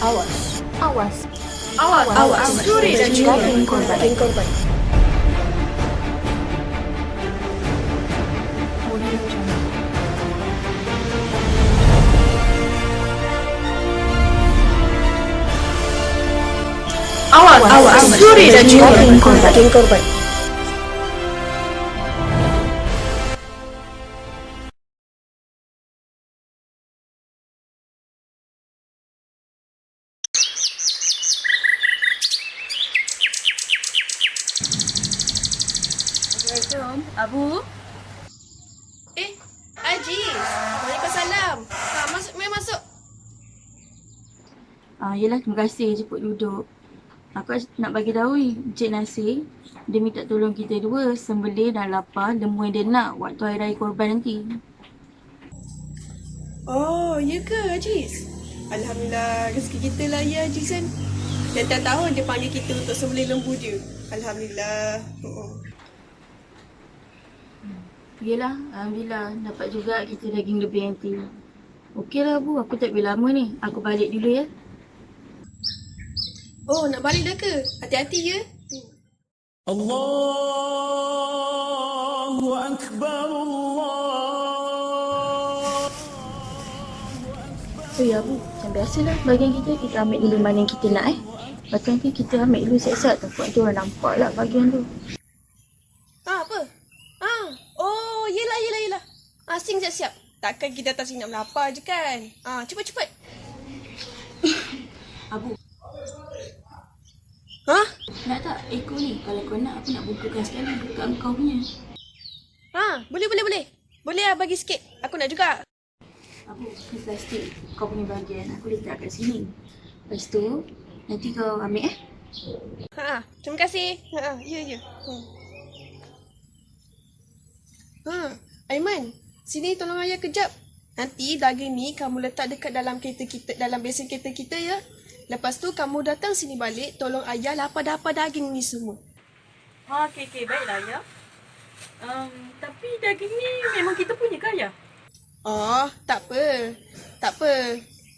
Awas. Awas. Awas. Curi daging korban. korban. Awas. Curi daging korban. Assalamualaikum, Abu. Aziz. Waalaikumsalam. Mari masuk. Yelah, terima kasih jemput duduk. Aku nak bagi tahu Encik Nasir, dia minta tolong kita dua sembelih dan lapar lembu yang dia nak waktu hari raya korban nanti. Oh, ya ke Aziz? Alhamdulillah, rezeki kita lah ya Aziz kan. Setiap tahun dia panggil kita untuk sembelih lembu dia. Alhamdulillah. Yelah, Alhamdulillah dapat juga kita daging lebih nanti. Okeylah Bu, aku tak boleh lama ni. Aku balik dulu ya. Oh, nak balik dah ke? Hati-hati ya. Allahu Akbar, Allah. So ya Bu, macam biasalah bagian kita ambil dulu mana yang kita nak Lepas tu nanti kita ambil dulu siap-siap. Takut nanti orang nampak lah bagian tu. Apa? Oh, yelah. Sing siap-siap. Takkan kita tak nak melapar je kan? Cepat. Abu, nak tak ekor ni? Kalau kau nak, aku nak bukakan sekali kat kau punya. Boleh. Boleh lah bagi sikit. Aku nak juga. Abu, ni plastik kau punya bahagian. Aku letak kat sini. Lepas tu, nanti kau ambil Terima kasih. Ya. Aiman, sini tolong ayah kejap. Nanti daging ni kamu letak dekat dalam kereta kita, dalam besen kereta kita ya. Lepas tu kamu datang sini balik, tolong ayah lapar daging ni semua. Okey, baiklah ya. Tapi daging ni memang kita punya ke ayah? Oh, tak apa.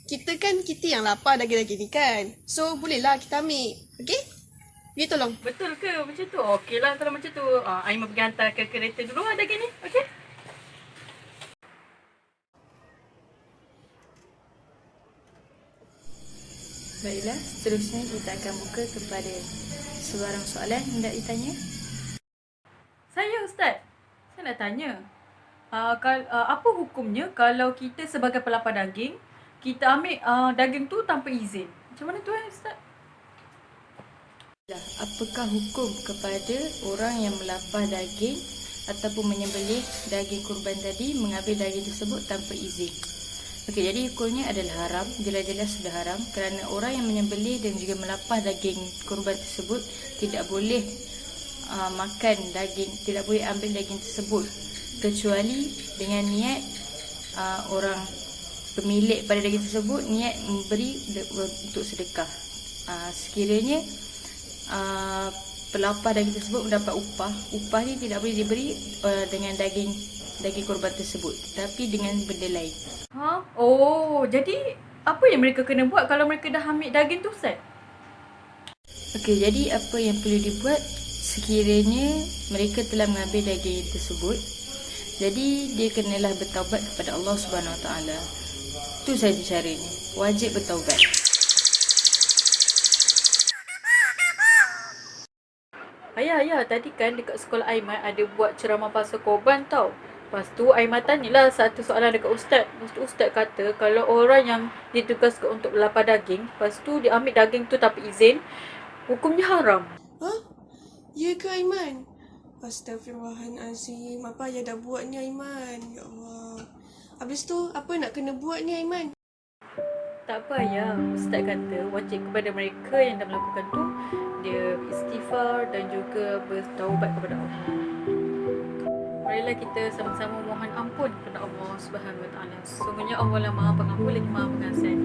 Kita yang lapar daging-daging ni kan. So, bolehlah kita ambil. Okey? You tolong. Betul ke macam tu? Okeylah kalau macam tu. Aiman pergi hantar ke kereta dulu daging ni. Okey? Baiklah, seterusnya kita akan buka kepada sebarang soalan hendak ditanya. Saya Ustaz. Saya nak tanya. Apa hukumnya kalau kita sebagai pelapar daging, kita ambil daging tu tanpa izin? Macam mana tu Ustaz? Apakah hukum kepada orang yang melapar daging ataupun menyembelih daging kurban tadi mengambil daging tersebut tanpa izin? Okey, jadi hukumnya adalah haram, jelas-jelas sudah haram kerana orang yang menyembelih dan juga melapar daging kurban tersebut tidak boleh makan daging, tidak boleh ambil daging tersebut kecuali dengan niat orang pemilik pada daging tersebut niat memberi untuk sedekah. Sekiranya pelapar daging tersebut mendapat upah ni tidak boleh diberi dengan daging kurban tersebut, tapi dengan benda lain. Oh, jadi apa yang mereka kena buat kalau mereka dah ambil daging tu Ustaz? Okey, jadi apa yang perlu dibuat sekiranya mereka telah mengambil daging tersebut, jadi dia kenalah bertaubat kepada Allah Subhanahu Wa Taala. Itu saja caranya. Wajib bertaubat. Ayah, tadi kan dekat sekolah Aiman ada buat ceramah pasal korban tau. Lepas tu Aiman tanyalah satu soalan dekat Ustaz. Lepas tu Ustaz kata kalau orang yang ditugaskan untuk melapar daging, lepas tu dia ambil daging tu tanpa izin, hukumnya haram. Ya ke Aiman? Astaghfirullahalazim. Apa ayah dah buat ni Aiman? Ya Allah. Habis tu apa nak kena buat ni Aiman? Tak apa ayah, Ustaz kata wajib kepada mereka yang dah melakukan tu dia istighfar dan juga bertaubat kepada Allah. Marilah kita sama-sama mohon ampun kepada Allah Subhanahu Wa Taala. Sesungguhnya Allah lah Maha Pengampun lagi Maha Pengasih.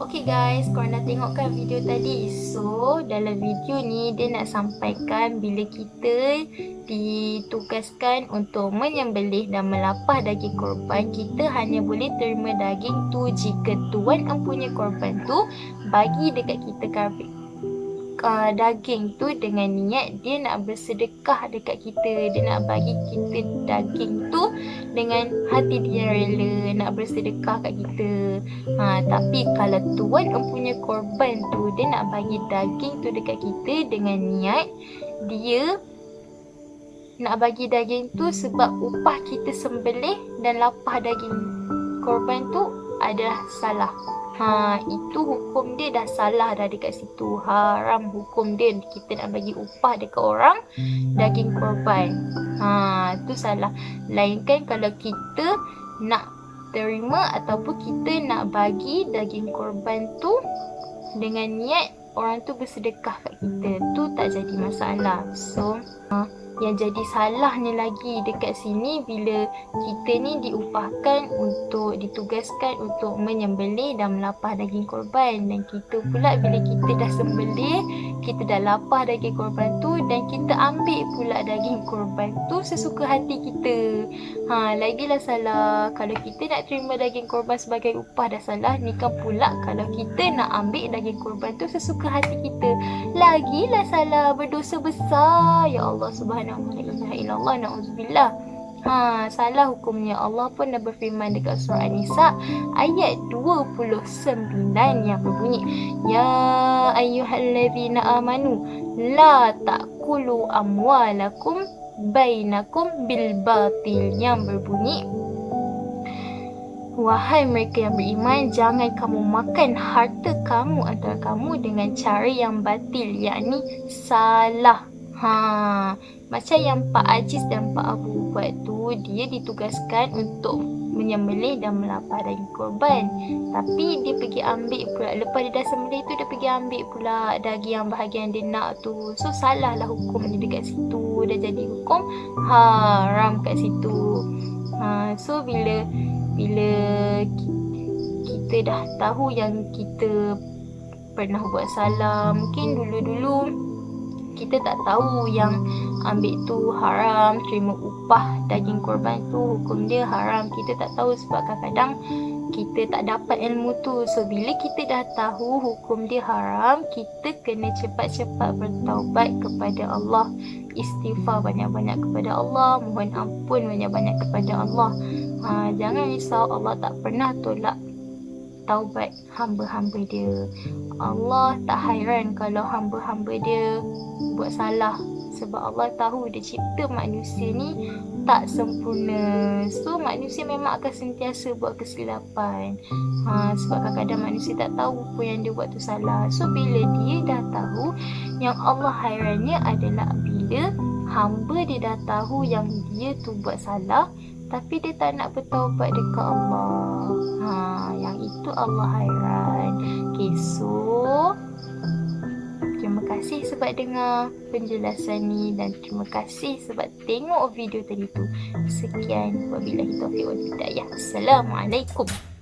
Okay guys, korang dah tengok kan video tadi. So, dalam video ni dia nak sampaikan bila kita ditugaskan untuk menyembelih dan melapah daging korban, kita hanya boleh terima daging tu jika tuan empunya korban tu bagi dekat kita daging tu dengan niat dia nak bersedekah dekat kita, dia nak bagi kita daging tu dengan hati dia rela nak bersedekah kat kita. Tapi kalau tuan empunya korban tu dia nak bagi daging tu dekat kita dengan niat dia nak bagi daging tu sebab upah kita sembelih dan lapah daging korban tu adalah salah. Itu hukum dia dah salah dah dekat situ. Haram hukum dia kita nak bagi upah dekat orang daging korban. Tu salah. Lainkan kalau kita nak terima ataupun kita nak bagi daging korban tu dengan niat orang tu bersedekah kat kita, tu tak jadi masalah. So, yang jadi salahnya lagi dekat sini bila kita ni ditugaskan untuk menyembelih dan melapah daging korban, dan kita pula bila kita dah sembelih, kita dah lapah daging korban tu dan kita ambil pula daging korban tu sesuka hati kita. Lagilah salah. Kalau kita nak terima daging korban sebagai upah dah salah, ni kan pula kalau kita nak ambil daging korban tu sesuka hati kita, lagilah salah, berdosa besar. Ya Allah subhanahu wa ta'ala, na'udzubillah. Salah hukumnya. Allah pun dah berfirman dekat surah An-Nisa ayat 29 yang berbunyi, ya ayyuhallazina amanu la ta'kulu amwalakum bainakum bil batil, yang berbunyi, wahai mereka yang beriman, jangan kamu makan harta kamu antara kamu dengan cara yang batil, yakni salah. Macam yang Pak Aziz dan Pak Abu buat tu, dia ditugaskan untuk menyembelih dan melapah daging korban, tapi dia pergi ambil pula, lepas dia dah sembelih tu dia pergi ambil pula daging yang bahagian dia nak tu. So salah lah hukum dia dekat situ, dah jadi hukum haram kat situ. So bila kita dah tahu yang kita pernah buat salah, mungkin dulu-dulu kita tak tahu yang ambil tu haram, terima upah daging korban tu hukum dia haram. Kita tak tahu sebab kadang-kadang kita tak dapat ilmu tu. So bila kita dah tahu hukum dia haram, kita kena cepat-cepat bertaubat kepada Allah, istighfar banyak-banyak kepada Allah, mohon ampun banyak-banyak kepada Allah. Jangan risau, Allah tak pernah tolak taubat hamba-hamba dia. Allah tak hairan kalau hamba-hamba dia buat salah, sebab Allah tahu dia cipta manusia ni tak sempurna. So manusia memang akan sentiasa buat kesilapan. Sebab kadang-kadang manusia tak tahu apa yang dia buat tu salah. So bila dia dah tahu, yang Allah hairannya adalah bila hamba dia dah tahu yang dia tu buat salah, tapi dia tak nak bertaubat dekat Allah. Yang itu Allah hairan. Okay, so terima kasih sebab dengar penjelasan ni dan terima kasih sebab tengok video tadi tu. Sekian, wabillahi taufiq wal hidayah. Assalamualaikum.